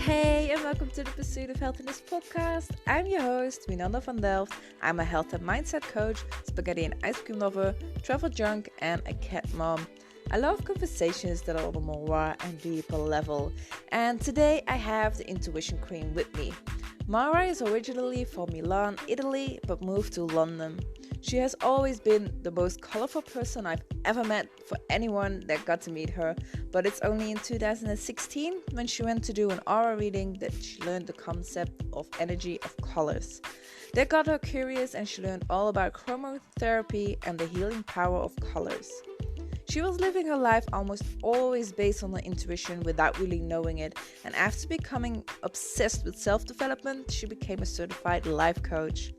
Hey, and welcome to the Pursuit of Healthiness podcast. I'm your host, Madonna van Delft. I'm a health and mindset coach, spaghetti and ice cream lover, travel junk, and a cat mom. I love conversations that are on a more raw and deeper level. And today I have the Intuition Queen with me. Mara is originally from Milan, Italy, but moved to London. She has always been the most colorful person I've ever met for anyone that got to meet her, but it's only in 2016 when she went to do an aura reading that she learned the concept of energy of colors. That got her curious and she learned all about chromotherapy and the healing power of colors. She was living her life almost always based on her intuition without really knowing it, and after becoming obsessed with self-development, she became a certified life coach.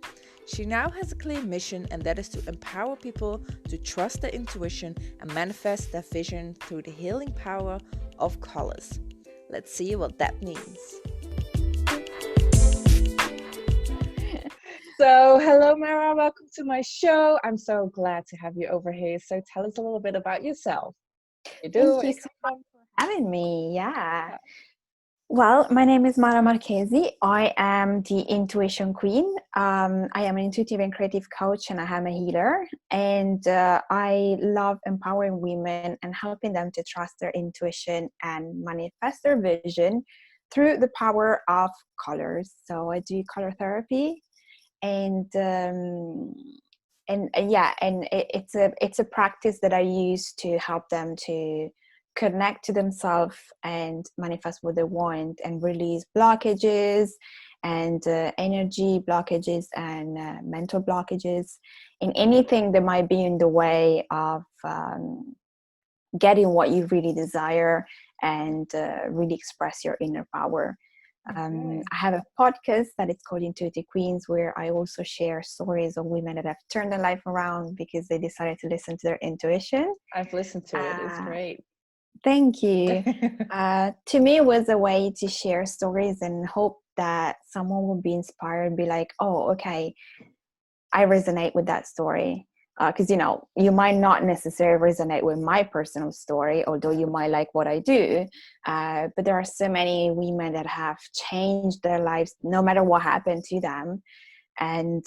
She now has a clear mission, and that is to empower people to trust their intuition and manifest their vision through the healing power of colors. Let's see what that means. So, hello Mara, welcome to my show. I'm so glad to have you over here. So tell us a little bit about yourself. Thank you so much for having me. Yeah. Well, my name is Mara Marchesi. I am the Intuition Queen. I am an intuitive and creative coach, and I am a healer. And I love empowering women and helping them to trust their intuition and manifest their vision through the power of colors. So I do color therapy, and it's a practice that I use to help them to connect to themselves and manifest what they want and release blockages and energy blockages and mental blockages and anything that might be in the way of getting what you really desire and really express your inner power. I have a podcast that is called Intuitive Queens, where I also share stories of women that have turned their life around because they decided to listen to their intuition. I've listened to it. It's great. Thank you. To me, it was a way to share stories and hope that someone will be inspired and be like, oh, okay, I resonate with that story. Because, you might not necessarily resonate with my personal story, although you might like what I do. But there are so many women that have changed their lives no matter what happened to them. And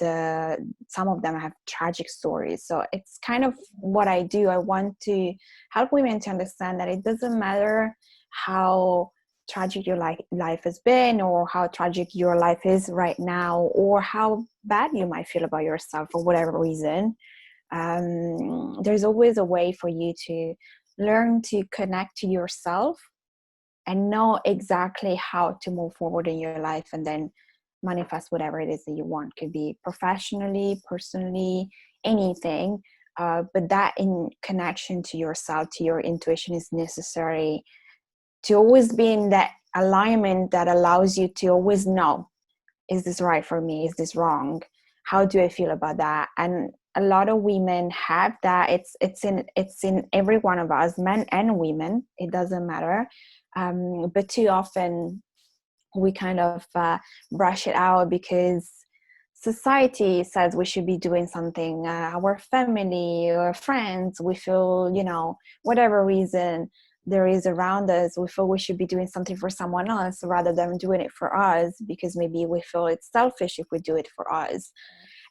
some of them have tragic stories. So it's kind of what I do. I want to help women to understand that it doesn't matter how tragic your life has been, or how tragic your life is right now, or how bad you might feel about yourself for whatever reason. There's always a way for you to learn to connect to yourself and know exactly how to move forward in your life, and then manifest whatever it is that you want. Could be professionally, personally, anything. But that in connection to yourself, to your intuition, is necessary to always be in that alignment that allows you to always know, is this right for me? Is this wrong? How do I feel about that? And a lot of women have that. It's in every one of us, men and women. It doesn't matter. But too often we kind of brush it out because society says we should be doing something. Our family or friends, we feel, whatever reason there is around us, we feel we should be doing something for someone else rather than doing it for us, because maybe we feel it's selfish if we do it for us.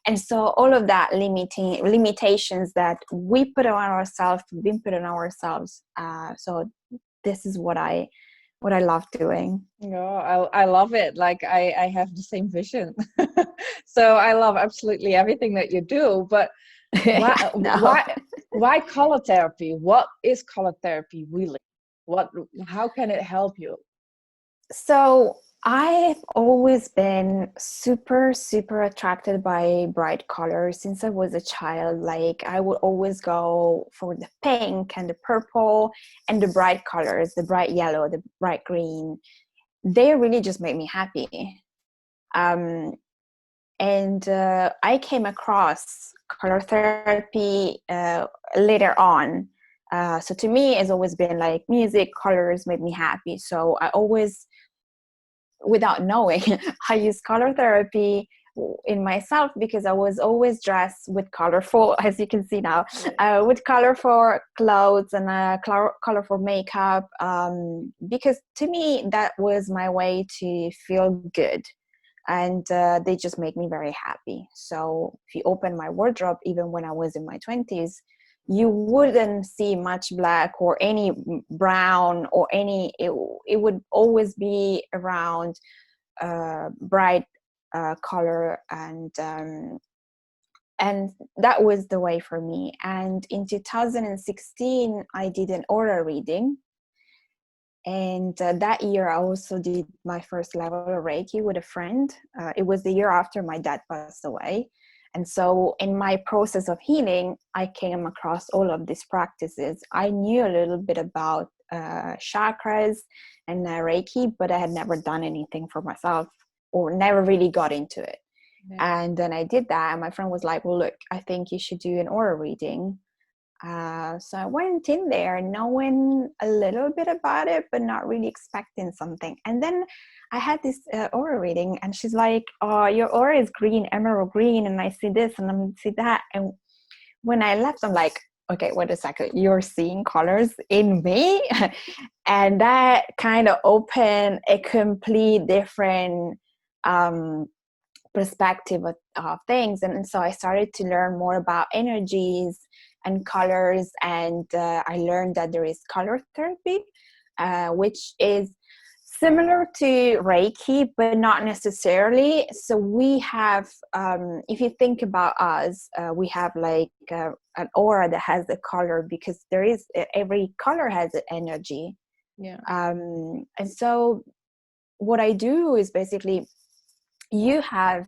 And so all of that limitations that we put on ourselves, we've been put on ourselves. So this is what I love doing. I love it. Like I have the same vision. So I love absolutely everything that you do. But why color therapy? What is color therapy really? How can it help you? So I've always been super, super attracted by bright colors since I was a child. Like I would always go for the pink and the purple and the bright colors, the bright yellow, the bright green. They really just make me happy. And I came across color therapy later on. So to me, it's always been like music, colors make me happy. So I always, without knowing, I use color therapy in myself, because I was always dressed with colorful, as you can see now, with colorful clothes and colorful makeup, because to me that was my way to feel good, and they just make me very happy. So if you open my wardrobe, even when I was in my 20s, you wouldn't see much black or any brown or any, it would always be around bright color, and that was the way for me. And in 2016 I did an aura reading, and that year I also did my first level of Reiki with a friend. It was the year after my dad passed away, and so in my process of healing I came across all of these practices. I knew a little bit about chakras and Reiki, but I had never done anything for myself or never really got into it. And then I did that, and my friend was like, well, look, I think you should do an aura reading. So I went in there knowing a little bit about it, but not really expecting something. And then I had this aura reading, and she's like, oh, your aura is green, emerald green, and I see this and I see that. And when I left, I'm like, okay, wait a second, you're seeing colors in me? And that kind of opened a complete different perspective of things. And so I started to learn more about energies and colors, and I learned that there is color therapy, which is similar to Reiki, but not necessarily. So we have, if you think about us, we have like an aura that has a color, because there is, every color has an energy. And so what I do is basically, you have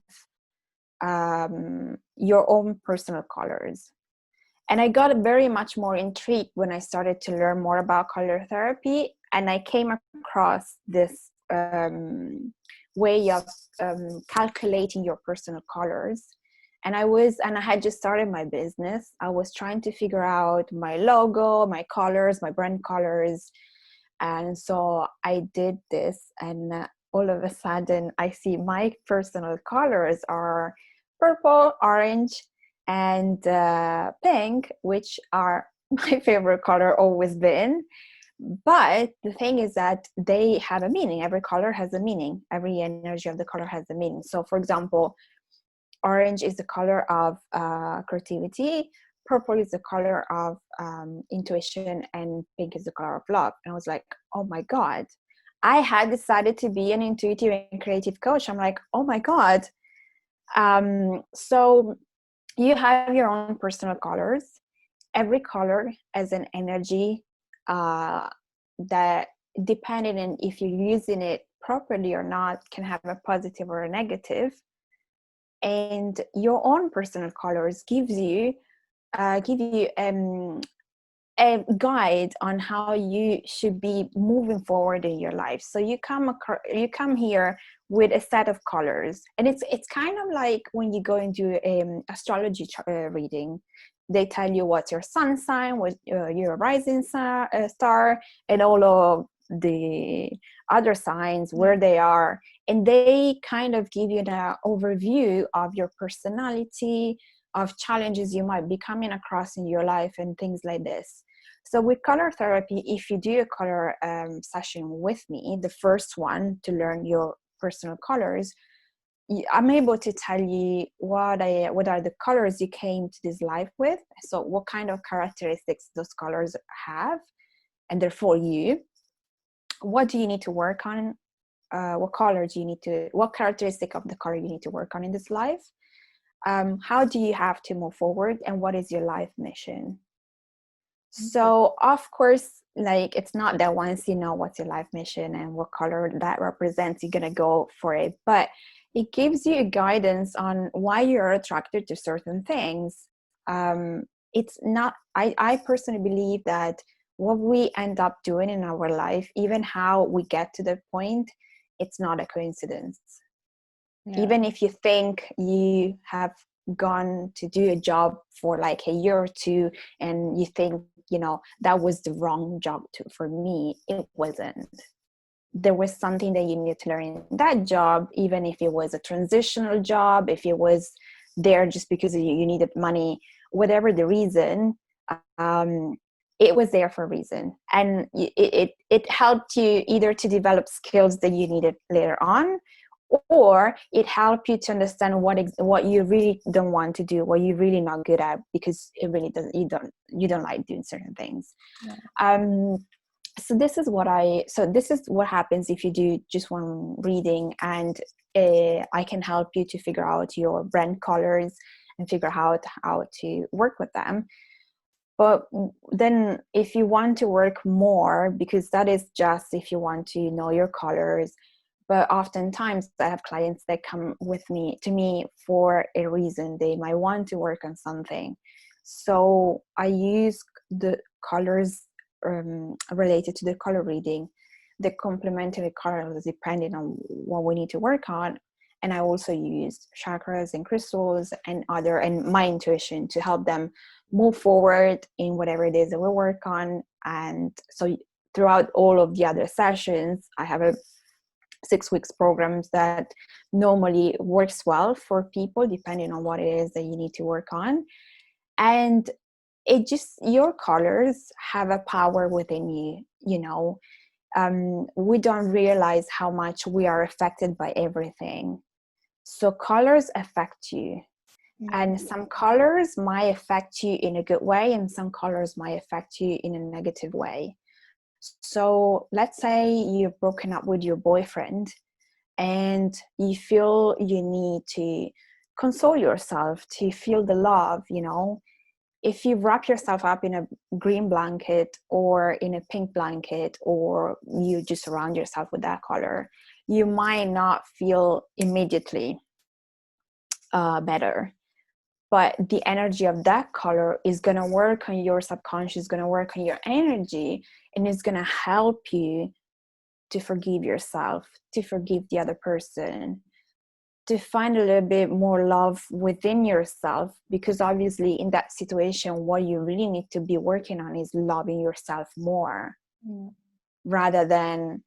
your own personal colors. And I got very much more intrigued when I started to learn more about color therapy, and I came across this way of calculating your personal colors. And I had just started my business. I was trying to figure out my logo, my colors, my brand colors. And so I did this, and all of a sudden I see my personal colors are purple, orange, and pink, which are my favorite color, always been. But the thing is that they have a meaning. Every color has a meaning. Every energy of the color has a meaning. So for example, orange is the color of creativity, purple is the color of intuition, and pink is the color of love. And I was like, oh my God, I had decided to be an intuitive and creative coach. I'm like, oh my God. So you have your own personal colors. Every color has an energy that, depending on if you're using it properly or not, can have a positive or a negative. And your own personal colors give you a guide on how you should be moving forward in your life. So you come here with a set of colors, and it's kind of like when you go and do astrology reading. They tell you what's your sun sign, what your rising star, and all of the other signs, where they are, and they kind of give you an overview of your personality, of challenges you might be coming across in your life, and things like this. So with color therapy, if you do a color session with me, the first one to learn your personal colors, I'm able to tell you what are the colors you came to this life with. So what kind of characteristics those colors have, and they're for you. What do you need to work on? What characteristic of the color you need to work on in this life? How do you have to move forward, and what is your life mission? So of course, like, it's not that once you know what's your life mission and what color that represents, you're gonna go for it, but it gives you a guidance on why you're attracted to certain things. It's not, I personally believe that what we end up doing in our life, even how we get to the point, it's not a coincidence. Even if you think you have gone to do a job for like a year or two, and you think, that was the wrong job for me, it wasn't. there was something that you needed to learn in that job, even if it was a transitional job, if it was there just because you needed money, whatever the reason, um, it was there for a reason. And it helped you either to develop skills that you needed later on, or it helped you to understand what you really don't want to do, what you're really not good at, because it really doesn't, you don't like doing certain things. Yeah. So this is what happens if you do just one reading, and I can help you to figure out your brand colors and figure out how to work with them. But then if you want to work more, because that is just if you want to know your colors, but oftentimes I have clients that come to me for a reason. They might want to work on something. So I use the colors related to the color reading, the complementary colors depending on what we need to work on. And I also use chakras and crystals and my intuition to help them move forward in whatever it is that we work on. And so throughout all of the other sessions, I have a 6 weeks programs that normally works well for people depending on what it is that you need to work on. And your colors have a power within you, we don't realize how much we are affected by everything. So colors affect you. And some colors might affect you in a good way, and some colors might affect you in a negative way. So let's say you've broken up with your boyfriend and you feel you need to console yourself, to feel the love, if you wrap yourself up in a green blanket or in a pink blanket, or you just surround yourself with that color, you might not feel immediately better. But the energy of that color is going to work on your subconscious, going to work on your energy, and it's going to help you to forgive yourself, to forgive the other person, to find a little bit more love within yourself. Because obviously in that situation, what you really need to be working on is loving yourself more, rather than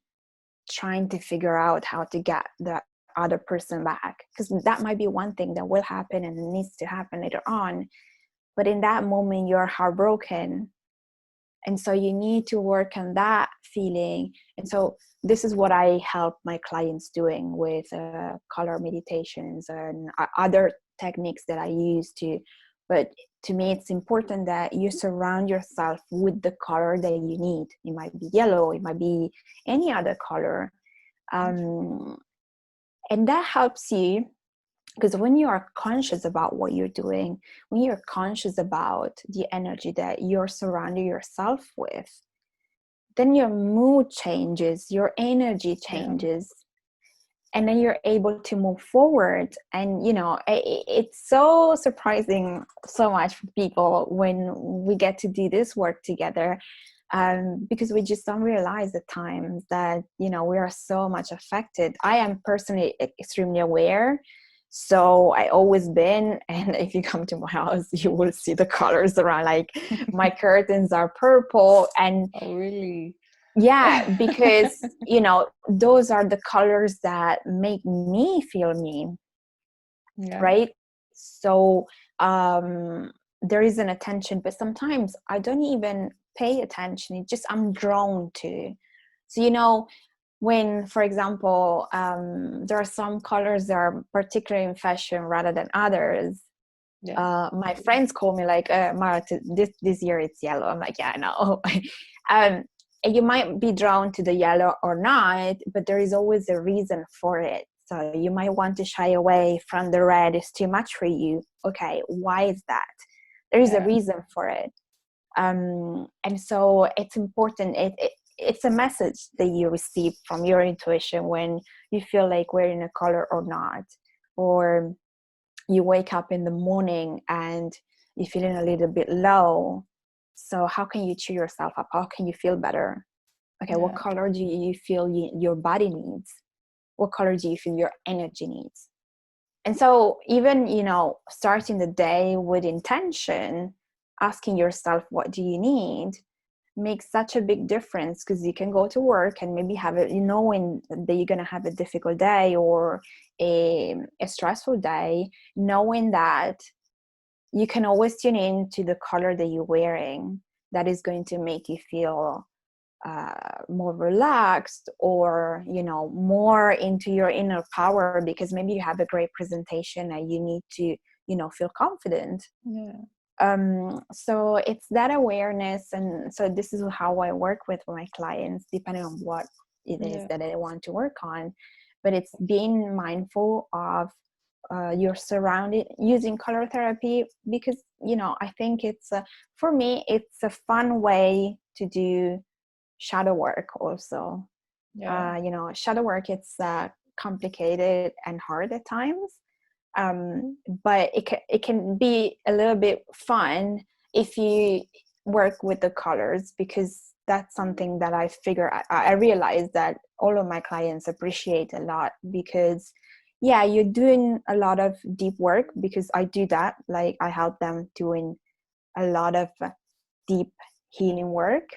trying to figure out how to get the other person back, because that might be one thing that will happen and needs to happen later on. But in that moment, you're heartbroken, and so you need to work on that feeling. And so this is what I help my clients doing with color meditations and other techniques that I use to. But to me, it's important that you surround yourself with the color that you need. It might be yellow, it might be any other color. And that helps you, because when you are conscious about what you're doing, when you're conscious about the energy that you're surrounding yourself with, then your mood changes, your energy changes, and then you're able to move forward. And it's so surprising so much for people when we get to do this work together, because we just don't realize at times that we are so much affected. I am personally extremely aware, so I always been. And if you come to my house, you will see the colors around, like my curtains are purple. And oh, really? Yeah, because those are the colors that make me feel me, right? So there is an attention, but sometimes I don't even pay attention. It's just I'm drawn to. So when, for example, there are some colors that are particularly in fashion rather than others. My friends call me like, Mara, this year it's yellow. I'm like, yeah, I know. And you might be drawn to the yellow or not, but there is always a reason for it. So you might want to shy away from the red. It's too much for you. Okay, why is that? There is a reason for it. And so it's important. It's a message that you receive from your intuition when you feel like wearing a color or not. Or you wake up in the morning and you're feeling a little bit low. So how can you cheer yourself up? How can you feel better? Okay, what color do you feel your body needs? What color do you feel your energy needs? And so even, starting the day with intention, asking yourself, what do you need? makes such a big difference, because you can go to work and maybe have it, knowing that you're going to have a difficult day or a stressful day, knowing that you can always tune in to the color that you're wearing that is going to make you feel more relaxed, or more into your inner power, because maybe you have a great presentation and you need to feel confident. So it's that awareness. And so this is how I work with my clients, depending on what it is that I want to work on. But it's being mindful of your surrounding, using color therapy, because I think it's for me, it's a fun way to do shadow work also. Shadow work, it's complicated and hard at times, but it can be a little bit fun if you work with the colors, because that's something that I realize that all of my clients appreciate a lot, because you're doing a lot of deep work, because I do that. Like, I help them doing a lot of deep healing work.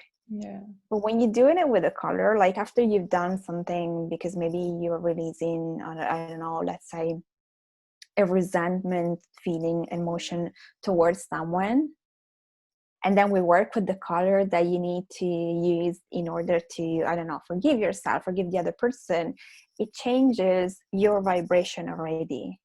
But when you're doing it with a color, like after you've done something, because maybe you're releasing, I don't know, let's say a resentment feeling, emotion towards someone, and then we work with the color that you need to use in order to, I don't know, forgive yourself, forgive the other person, it changes your vibration already.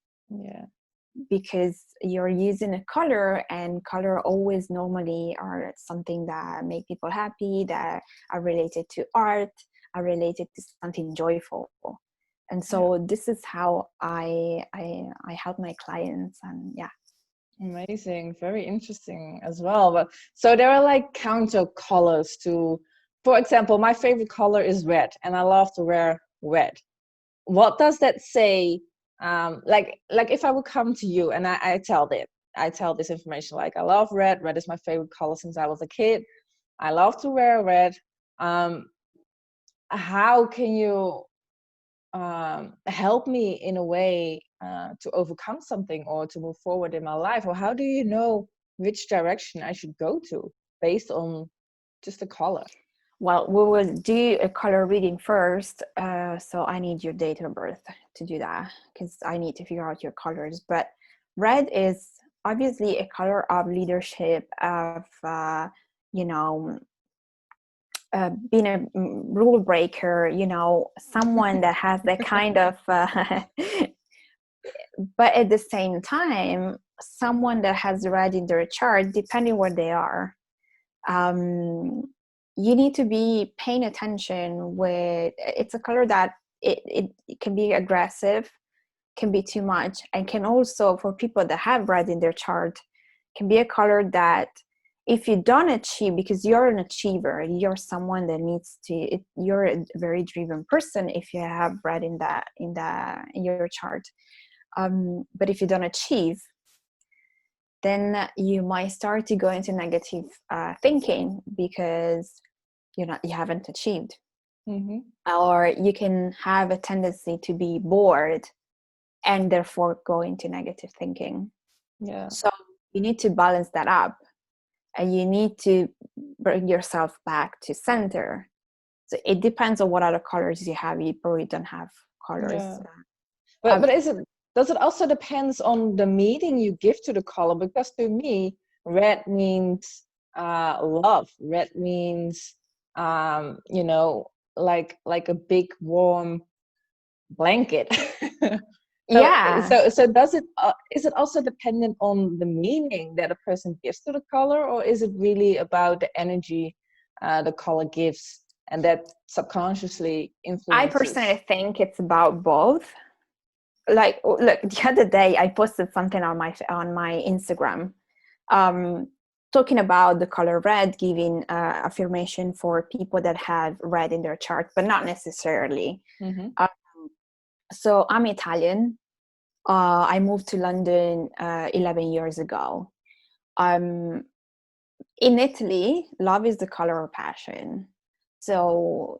Because you're using a color, and color always normally are something that make people happy, that are related to art, are related to something joyful. And so this is how I help my clients. And amazing, very interesting as well. But so there are like counter colors to, for example, my favorite color is red, and I love to wear red. What does that say? Like if I would come to you and I tell this information, like I love red. Red is my favorite color since I was a kid. I love to wear red. How can you help me in a way to overcome something or to move forward in my life? Or how do you know which direction I should go to based on just the color? Well, we will do a color reading first. So I need your date of birth to do that, because I need to figure out your colors. But red is obviously a color of leadership, of, being a rule breaker, someone that has that kind of, but at the same time, someone that has red in their chart, depending where they are. You need to be paying attention with, it's a color that it can be aggressive, can be too much, and can also, for people that have red in their chart, can be a color that if you don't achieve, because you're an achiever, you're someone that needs to, you're a very driven person if you have red in your chart. But if you don't achieve, then you might start to go into negative thinking, because you haven't achieved. Or you can have a tendency to be bored and therefore go into negative thinking. So you need to balance that up, and you need to bring yourself back to center. So it depends on what other colors you have. You probably don't have colors. But does it also depends on the meaning you give to the color? Because to me, red means love. Red means like a big warm blanket. So does it is it also dependent on the meaning that a person gives to the color, or is it really about the energy the color gives and that subconsciously influences? I personally think it's about both. Like, look, the other day I posted something on my Instagram, talking about the color red, giving affirmation for people that have red in their chart, but not necessarily. So I'm Italian. I moved to London 11 years ago. In Italy, love is the color of passion. So,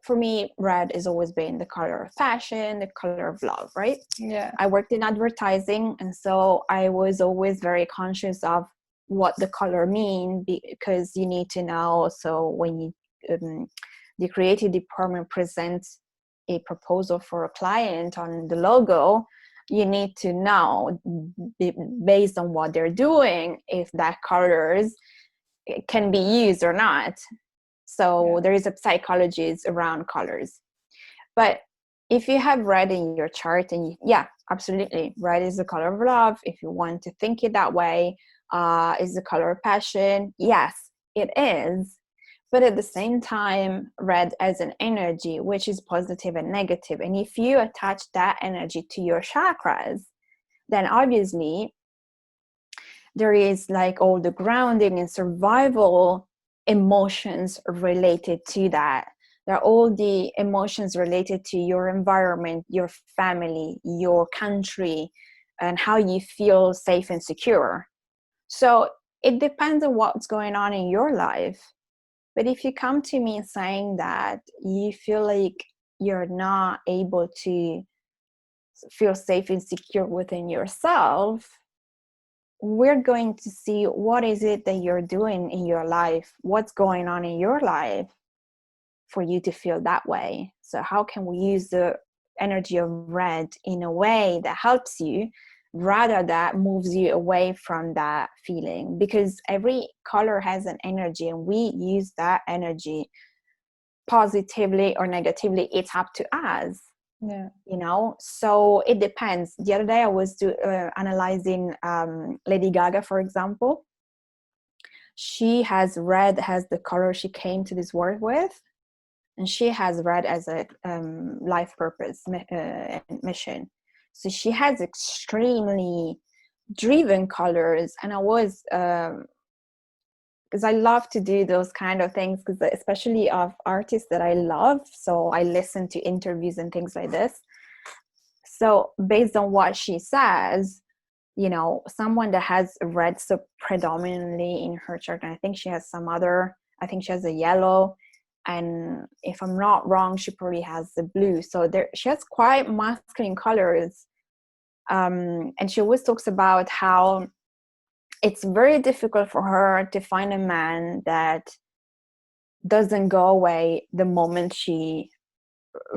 for me, red has always been the color of passion, the color of love, right? Yeah. I worked in advertising, and so I was always very conscious of what the color mean, because you need to know. So when you the creative department presents a proposal for a client on the logo, you need to know, based on what they're doing, if that colors can be used or not. So there is a psychology around colors. But if you have red in your chart, and absolutely, red is the color of love. If you want to think it that way, is the color of passion. Yes, it is. But at the same time, red as an energy, which is positive and negative. And if you attach that energy to your chakras, then obviously there is like all the grounding and survival emotions related to that. There are all the emotions related to your environment, your family, your country, and how you feel safe and secure. So it depends on what's going on in your life. But if you come to me saying that you feel like you're not able to feel safe and secure within yourself, we're going to see what is it that you're doing in your life, what's going on in your life for you to feel that way. So how can we use the energy of red in a way that helps you, rather that moves you away from that feeling? Because every color has an energy, and we use that energy positively or negatively. It's up to us. You know, so it depends. The other day I was analyzing Lady Gaga, for example. She has red as the color she came to this world with, and she has red as a life purpose mission. So she has extremely driven colors. And I was because I love to do those kind of things, because especially of artists that I love, so I listen to interviews and things like this. So based on what she says, you know, someone that has red so predominantly in her chart, and I think she has some other, I think she has a yellow, and if I'm not wrong, she probably has the blue. So there, she has quite masculine colors. And she always talks about how it's very difficult for her to find a man that doesn't go away the moment she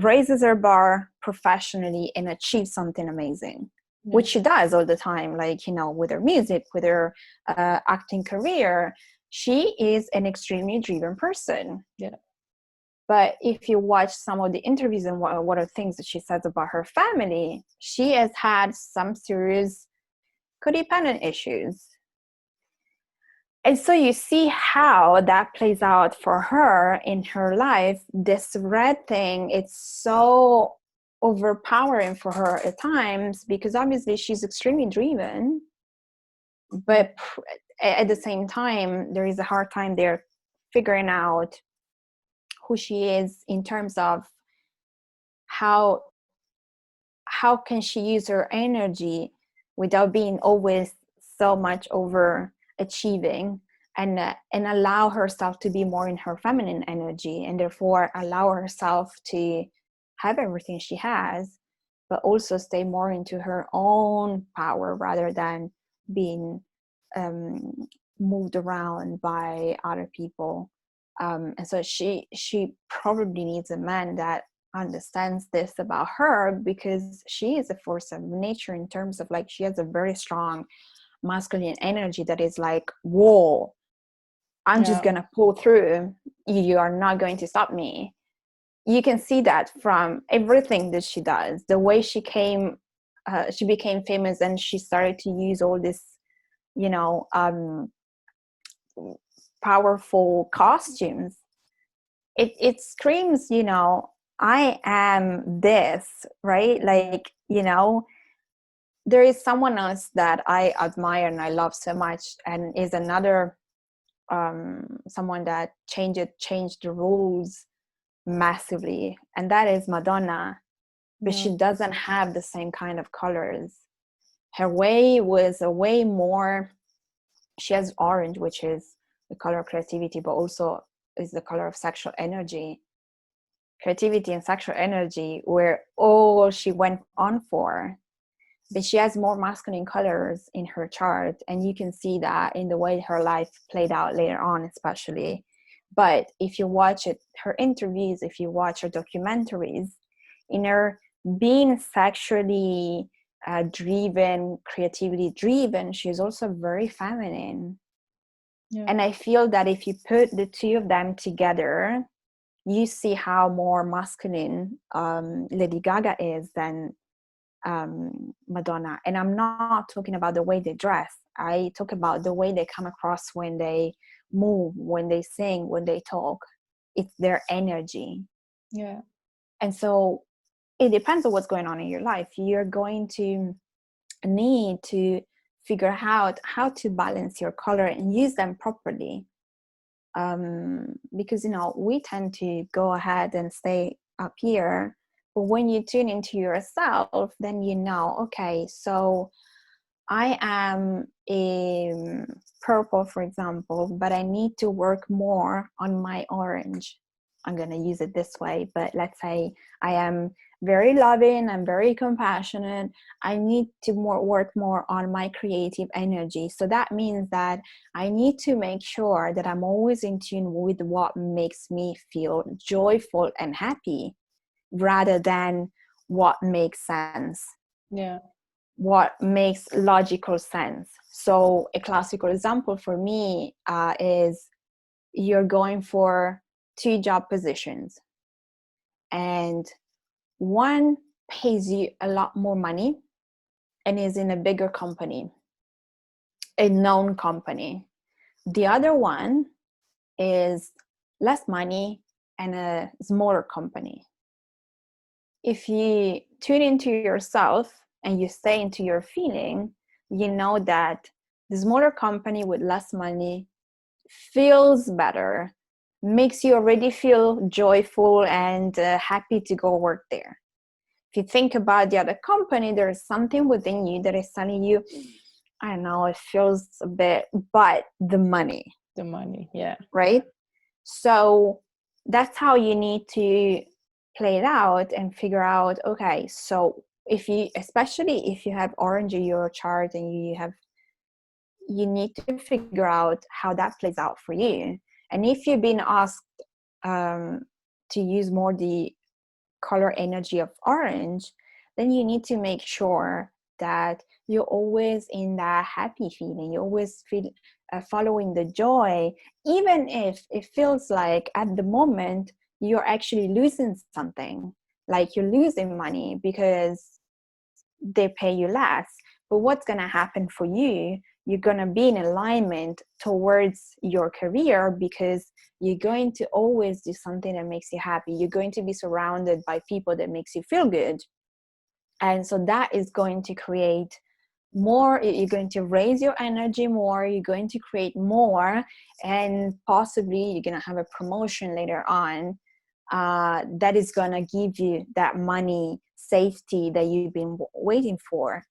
raises her bar professionally and achieves something amazing, which she does all the time. Like, you know, with her music, with her acting career, she is an extremely driven person. But if you watch some of the interviews and what are things that she says about her family, she has had some serious codependent issues. And so you see how that plays out for her in her life. This red thing, it's so overpowering for her at times, because obviously she's extremely driven, but at the same time, there is a hard time there figuring out who she is in terms of how can she use her energy without being always so much overachieving, and allow herself to be more in her feminine energy, and therefore allow herself to have everything she has, but also stay more into her own power, rather than being moved around by other people. And so she probably needs a man that understands this about her, because she is a force of nature in terms of, like, she has a very strong masculine energy that is like, whoa, I'm just gonna pull through, you are not going to stop me. You can see that from everything that she does, the way she became famous, and she started to use all this, you know, powerful costumes. It screams, you know, I am this, right? Like, you know, there is someone else that I admire and I love so much, and is another someone that changed the rules massively, and that is Madonna. But she doesn't have the same kind of colors. Her way was a way more, she has orange, which is the color of creativity, but also is the color of sexual energy. Creativity and sexual energy were all she went on for. but she has more masculine colors in her chart, and you can see that in the way her life played out later on, especially. But if you watch it, her interviews, if you watch her documentaries, in her being sexually driven, creativity driven, she's also very feminine. Yeah. And I feel that if you put the two of them together, you see how more masculine Lady Gaga is than Madonna. And I'm not talking about the way they dress. I talk about the way they come across when they move, when they sing, when they talk. It's their energy. Yeah. And so it depends on what's going on in your life. You're going to need to figure out how to balance your color and use them properly. Because, we tend to go ahead and stay up here. But when you tune into yourself, then okay, so I am a purple, for example, but I need to work more on my orange. I'm going to use it this way, but let's say I am very loving, I'm very compassionate. I need to work more on my creative energy. So that means that I need to make sure that I'm always in tune with what makes me feel joyful and happy, rather than what makes sense. Yeah. What makes logical sense. So a classical example for me is you're going for 2 job positions, and one pays you a lot more money and is in a bigger company, a known company. The other one is less money and a smaller company. If you tune into yourself and you stay into your feeling, you know that the smaller company with less money feels better, makes you already feel joyful and happy to go work there. If you think about the other company, there's something within you that is telling you, I don't know, it feels a bit, but the money. Yeah. Right? So that's how you need to play it out and figure out, okay, so especially if you have orange in your chart and you need to figure out how that plays out for you. And if you've been asked to use more the color energy of orange, then you need to make sure that you're always in that happy feeling. You always feel following the joy, even if it feels like at the moment you're actually losing something, like you're losing money because they pay you less. But what's going to happen for you? You're going to be in alignment towards your career because you're going to always do something that makes you happy. You're going to be surrounded by people that makes you feel good. And so that is going to create more. You're going to raise your energy more. You're going to create more, and possibly you're going to have a promotion later on that is going to give you that money safety that you've been waiting for.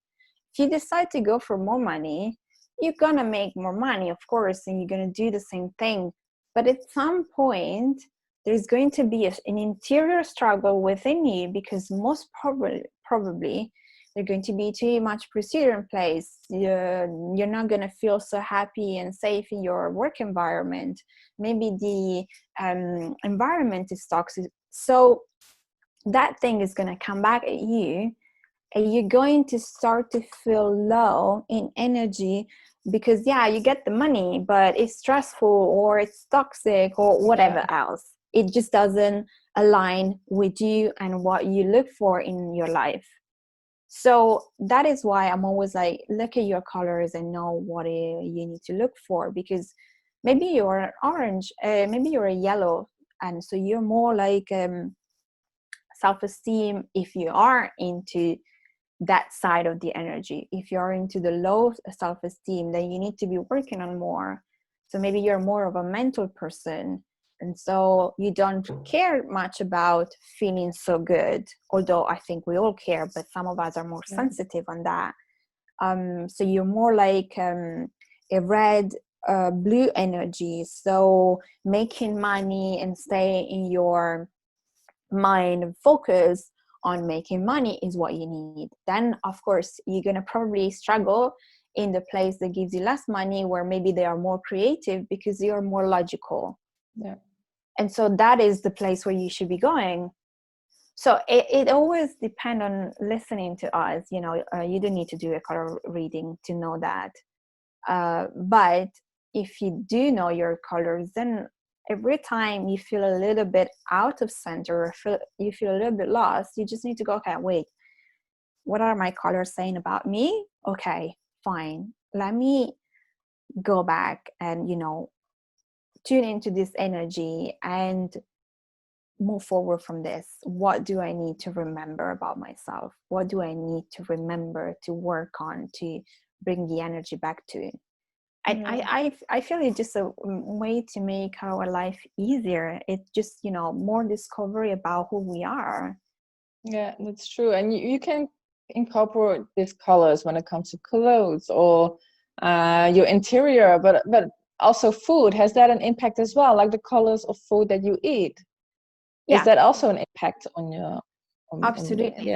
If you decide to go for more money, you're going to make more money, of course, and you're going to do the same thing. But at some point, there's going to be an interior struggle within you, because most probably there's going to be too much procedure in place. You're not going to feel so happy and safe in your work environment. Maybe the environment is toxic. So that thing is going to come back at you, and you're going to start to feel low in energy because, yeah, you get the money, but it's stressful or it's toxic or whatever else. It just doesn't align with you and what you look for in your life. So that is why I'm always like, look at your colors and know what you need to look for, because maybe you're orange, maybe you're a yellow, and so you're more like self-esteem. If you are into that side of the energy, if you're into the low self-esteem, then you need to be working on more. So maybe you're more of a mental person, and so you don't care much about feeling so good, although I think we all care, but some of us are more sensitive on that. So you're more like a red blue energy, so making money and stay in your mind and focus on making money is what you need. Then of course you're going to probably struggle in the place that gives you less money, where maybe they are more creative because you're more logical. Yeah. And so that is the place where you should be going. So it always depends on listening to us. You don't need to do a color reading to know that. But if you do know your colors, then every time you feel a little bit out of center, or you feel a little bit lost, you just need to go, okay, wait, what are my colors saying about me? Okay, fine. Let me go back and, tune into this energy and move forward from this. What do I need to remember about myself? What do I need to remember to work on to bring the energy back to? I feel it's just a way to make our life easier. It's just, more discovery about who we are. Yeah, that's true. And you can incorporate these colors when it comes to clothes or your interior, but also food. Has that an impact as well? Like the colors of food that you eat? Yeah. Is that also an impact on your Absolutely.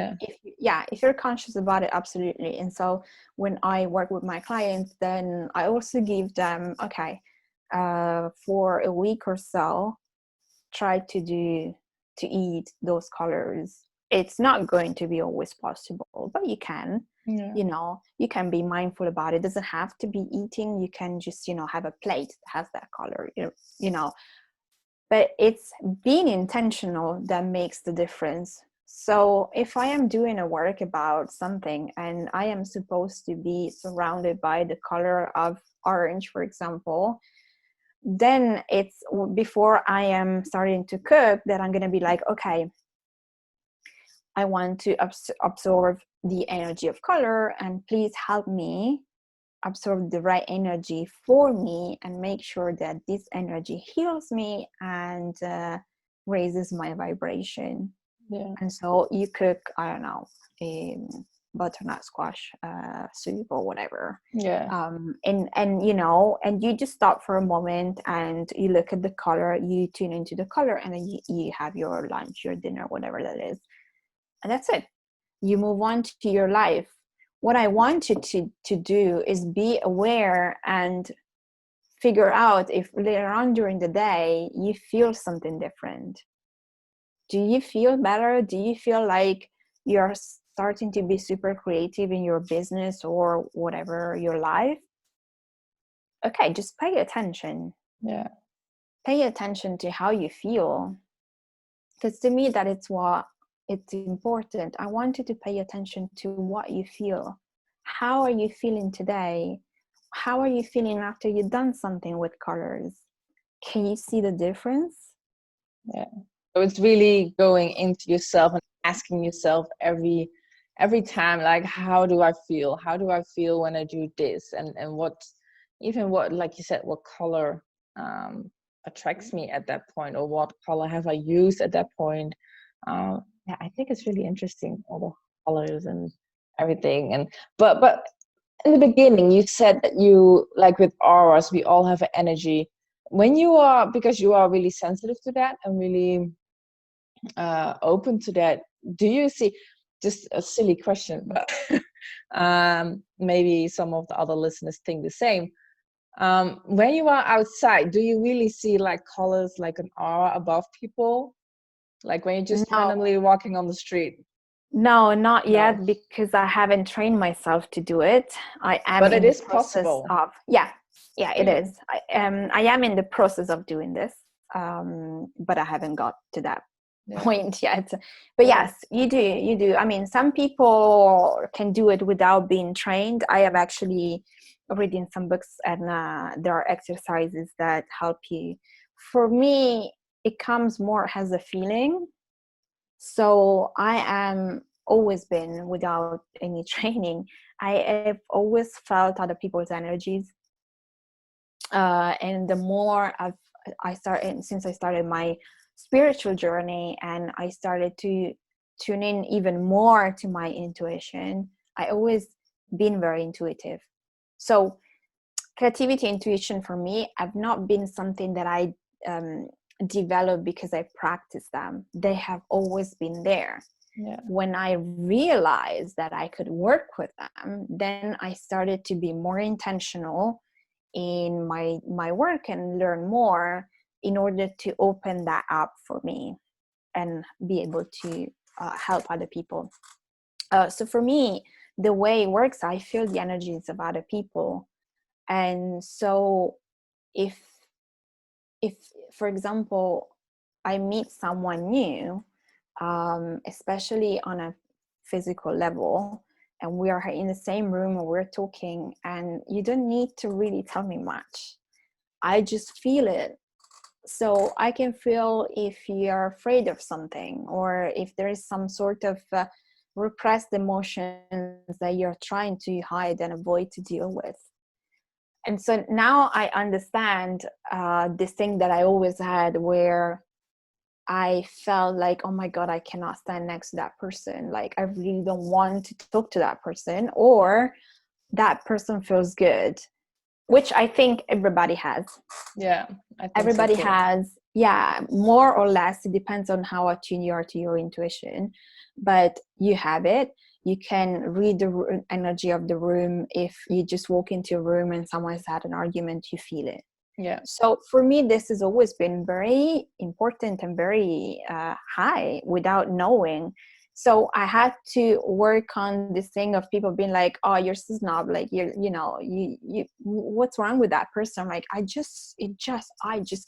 If you're conscious about it, absolutely. And so when I work with my clients, then I also give them, okay, for a week or so, try to eat those colors. It's not going to be always possible, but you can. You can be mindful about it. It doesn't have to be eating. You can just, have a plate that has that color, but it's being intentional that makes the difference. So if I am doing a work about something and I am supposed to be surrounded by the color of orange, for example, then it's before I am starting to cook that I'm going to be like, okay, I want to absorb the energy of color, and please help me absorb the right energy for me and make sure that this energy heals me and raises my vibration. And so you cook, I don't know, butternut squash soup or whatever, and you just stop for a moment and you look at the color, you tune into the color, and then you have your lunch, your dinner, whatever that is, and that's it. You move on to your life. What I want you to do is be aware and figure out if later on during the day you feel something different. Do you feel better? Do you feel like you're starting to be super creative in your business or whatever, your life? Okay, just pay attention. Yeah. Pay attention to how you feel. Because to me, it's important. I want you to pay attention to what you feel. How are you feeling today? How are you feeling after you've done something with colors? Can you see the difference? Yeah. So it's really going into yourself and asking yourself every time, like, how do I feel? How do I feel when I do this? And what, like you said, what color attracts me at that point, or what color have I used at that point? I think it's really interesting, all the colors and everything. And but in the beginning you said that you, like with auras, we all have an energy. When you are, because you are really sensitive to that and really open to that, do you see, just a silly question, but maybe some of the other listeners think the same, when you are outside, do you really see like colors, like an aura above people, like when you're just randomly walking on the street? No, not yet, because I haven't trained myself to do it. I am but in it the is process possible. of it is. I am in the process of doing this, but I haven't got to that point yet. But yes, you do. I mean, some people can do it without being trained. I have actually reading some books, and there are exercises that help you. For me, it comes more as a feeling. So I am always been without any training. I have always felt other people's energies, and the more since I started my spiritual journey and I started to tune in even more to my intuition, I always been very intuitive. So creativity, intuition for me have not been something that I developed because I practiced them. They have always been there. Yeah. When I realized that I could work with them, then I started to be more intentional in my work and learn more in order to open that up for me and be able to help other people. So for me, the way it works, I feel the energies of other people. And so if if for example I meet someone new, especially on a physical level, and we are in the same room and we're talking, and you don't need to really tell me much, I just feel it. So I can feel if you're afraid of something, or if there is some sort of repressed emotions that you're trying to hide and avoid to deal with. And so now I understand this thing that I always had, where I felt like, oh my God, I cannot stand next to that person. Like, I really don't want to talk to that person, or that person feels good, which I think everybody has. Yeah, I think Everybody so too. has, yeah, more or less. It depends on how attuned you are to your intuition, but you have it. You can read the energy of the room. If you just walk into a room and someone's had an argument, you feel it. Yeah. So for me, this has always been very important and very high without knowing. So I had to work on this thing of people being like, oh, you're so snob, like you what's wrong with that person? I'm like, I just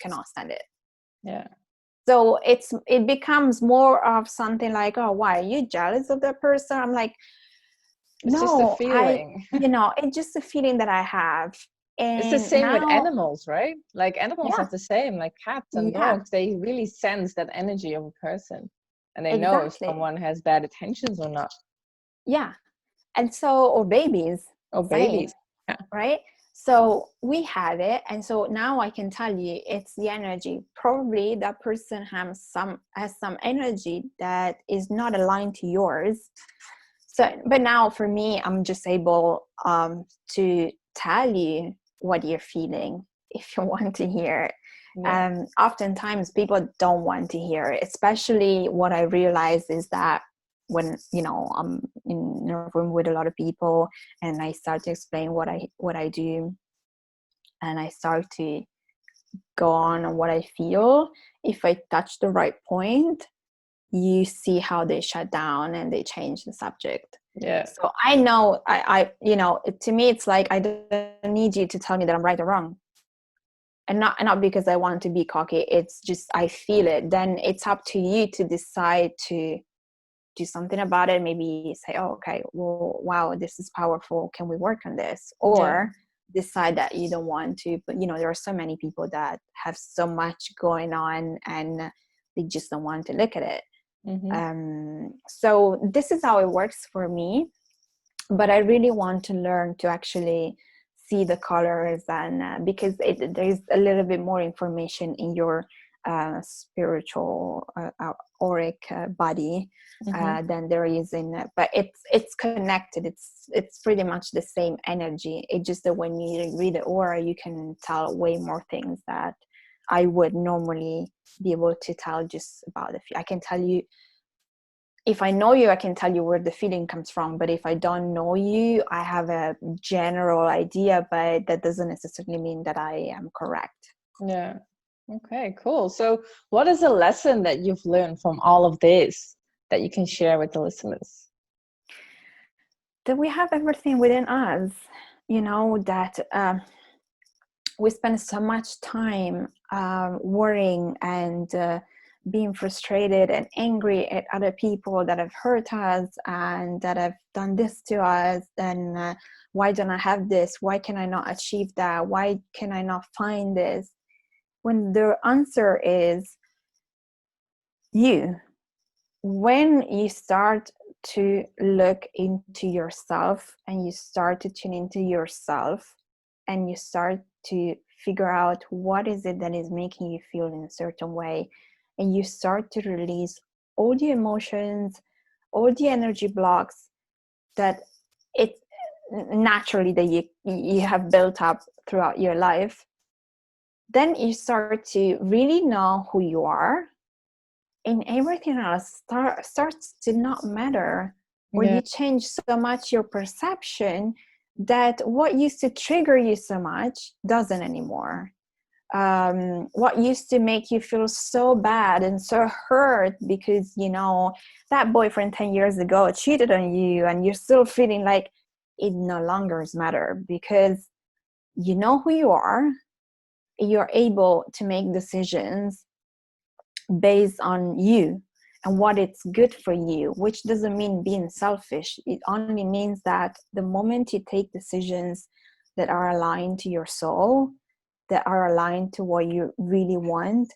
cannot stand it. Yeah. So it becomes more of something like, oh, why are you jealous of that person? I'm like, It's just a no, feeling. it's just a feeling that I have. It's the And same with now, animals, right? Like animals yeah, have the same, like cats and yeah, dogs. They really sense that energy of a person, and they know if exactly. someone has bad intentions or not. Yeah. And so, or babies, Or same, babies. Yeah. right? So we have it. And so now I can tell you it's the energy. Probably that person has some energy that is not aligned to yours. So, but now for me, I'm just able to tell you what you're feeling if you want to hear it. Yeah. Oftentimes people don't want to hear it, especially what I realize is that when I'm in a room with a lot of people and I start to explain what I do, and I start to go on what I feel, if I touch the right point, you see how they shut down and they change the subject. Yeah. So I know, to me, it's like, I don't need you to tell me that I'm right or wrong. And not because I want to be cocky. It's just, I feel it. Then it's up to you to decide to do something about it. Maybe say, oh, okay, well, wow, this is powerful. Can we work on this? Yeah. Or decide that you don't want to. But, there are so many people that have so much going on and they just don't want to look at it. So this is how it works for me, but I really want to learn to actually see the colors, and because there is a little bit more information in your spiritual auric body than there is in but it's connected. It's pretty much the same energy. It's just that when you read the aura, you can tell way more things that I would normally be able to tell just about I can tell you, if I know you, I can tell you where the feeling comes from. But if I don't know you, I have a general idea, but that doesn't necessarily mean that I am correct. Yeah. Okay, cool. So what is a lesson that you've learned from all of this that you can share with the listeners? That we have everything within us, that we spend so much time worrying and being frustrated and angry at other people that have hurt us and that have done this to us. And why don't I have this? Why can I not achieve that? Why can I not find this? When the answer is you. When you start to look into yourself and you start to tune into yourself and you start to figure out what is it that is making you feel in a certain way, and you start to release all the emotions, all the energy blocks that it naturally that you have built up throughout your life, then you start to really know who you are, and everything else starts to not matter, or Yeah. you change so much your perception that what used to trigger you so much doesn't anymore. What used to make you feel so bad and so hurt because, you know, that boyfriend 10 years ago cheated on you, and you're still feeling like it no longer matter, because you know who you are. You're able to make decisions based on you and what it's good for you, which doesn't mean being selfish. It only means that the moment you take decisions that are aligned to your soul, that are aligned to what you really want,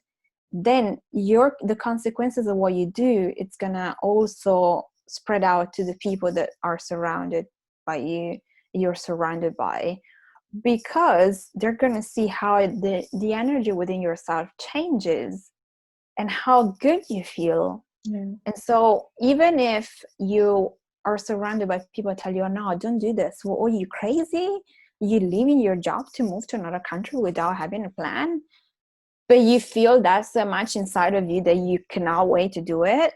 then the consequences of what you do, it's gonna also spread out to the people that are surrounded by you, you're surrounded by, because they're gonna see how the energy within yourself changes and how good you feel. Yeah. And so even if you are surrounded by people tell you, no, don't do this. Well, are you crazy? You leaving your job to move to another country without having a plan? But you feel that so much inside of you that you cannot wait to do it.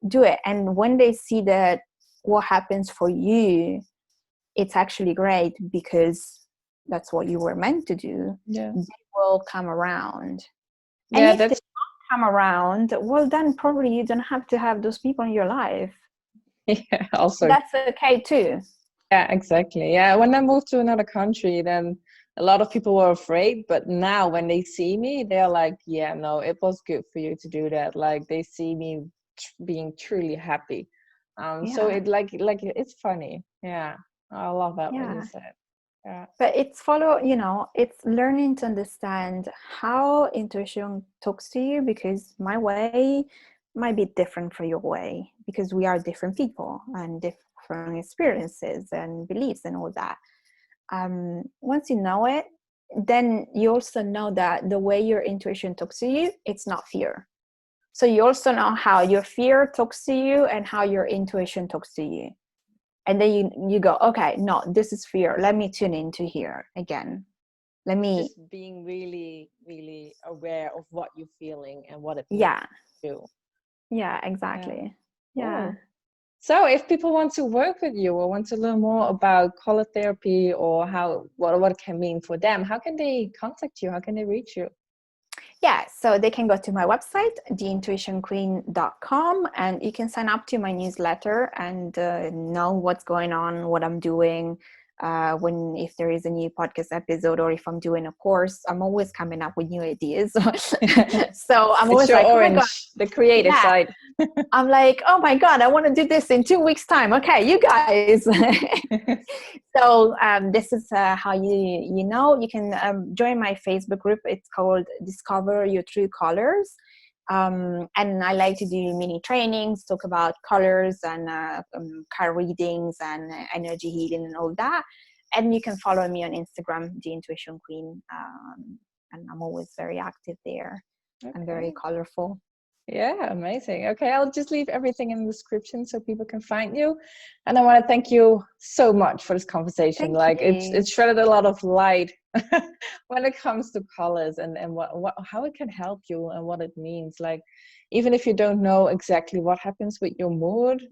Do it. And when they see that what happens for you, it's actually great because that's what you were meant to do. Yeah. They will come around. Yeah, And if they that's come around, well, then probably you don't have to have those people in your life. yeah, also. That's okay too. Yeah, exactly. Yeah, when I moved to another country, then a lot of people were afraid, but now when they see me, they're like, yeah, no, it was good for you to do that. Like they see me being truly happy. So Yeah, it like it's funny. Yeah. I love that what you yeah. said. Yeah. But it's it's learning to understand how intuition talks to you, because my way might be different for your way, because we are different people and different experiences and beliefs and all that. Once you know it, then you also know that the way your intuition talks to you, it's not fear. So you also know how your fear talks to you and how your intuition talks to you. And then you go, okay, no, this is fear. Let me tune into here again. Let me, Just being really, really aware of what you're feeling and what it means yeah, to you. yeah, Yeah. exactly. Yeah. Cool. So if people want to work with you or want to learn more about color therapy or what it can mean for them, how can they contact you? How can they reach you? Yeah, so they can go to my website, theintuitionqueen.com, and you can sign up to my newsletter and know what's going on, what I'm doing. If there is a new podcast episode or if I'm doing a course, I'm always coming up with new ideas. So I'm It's always your like, oh my God, orange, the creative yeah. side. I'm like, oh my God, I want to do this in 2 weeks' time. Okay, you guys. So this is how you can join my Facebook group. It's called Discover Your True Colors. And I like to do mini trainings, talk about colors and card readings and energy healing and all that. And you can follow me on Instagram, The Intuition Queen. And I'm always very active there and very Okay. colorful. Yeah, amazing. Okay, I'll just leave everything in the description so people can find you. And I want to thank you so much for this conversation. Thank Like you. it's shedded a lot of light when it comes to colors and what how it can help you and what it means. Like even if you don't know exactly what happens with your mood,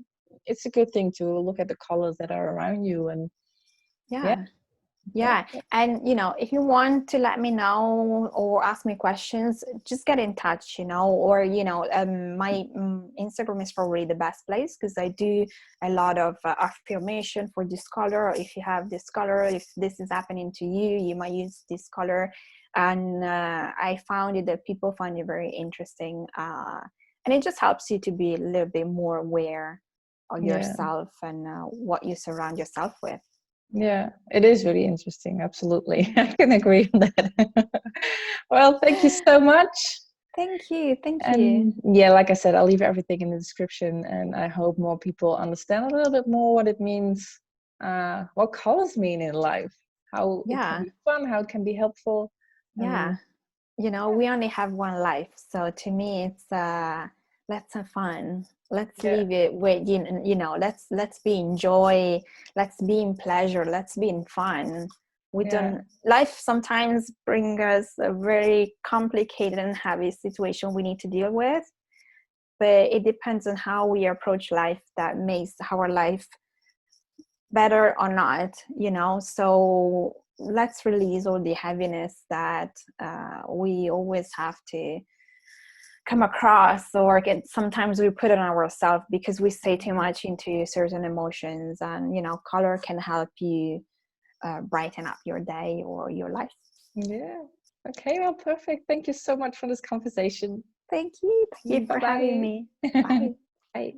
it's a good thing to look at the colors that are around you and yeah. Yeah. And, if you want to let me know or ask me questions, just get in touch, or, my Instagram is probably the best place because I do a lot of affirmation for this color. If you have this color, if this is happening to you, you might use this color. And I found it that people find it very interesting. And it just helps you to be a little bit more aware of Yeah. yourself and what you surround yourself with. Yeah, it is really interesting. Absolutely. I can agree on that. Well, thank you so much. Thank you. Thank you. And yeah, like I said, I'll leave everything in the description and I hope more people understand a little bit more what it means, what colors mean in life, how it can Yeah. be fun, how it can be helpful. Yeah. We only have one life. So to me, it's let's have fun. Let's Yeah, leave it with let's be in joy, let's be in pleasure, let's be in fun. We yeah, don't Life sometimes bring us a very complicated and heavy situation we need to deal with. but it depends on how we approach life that makes our life better or not, you know. So let's release all the heaviness that we always have to come across, or get, sometimes we put it on ourselves because we stay too much into certain emotions. And you know, color can help you brighten up your day or your life. Yeah. Okay, well, perfect. Thank you so much for this conversation. Thank you for Bye-bye. having me. Bye. Bye.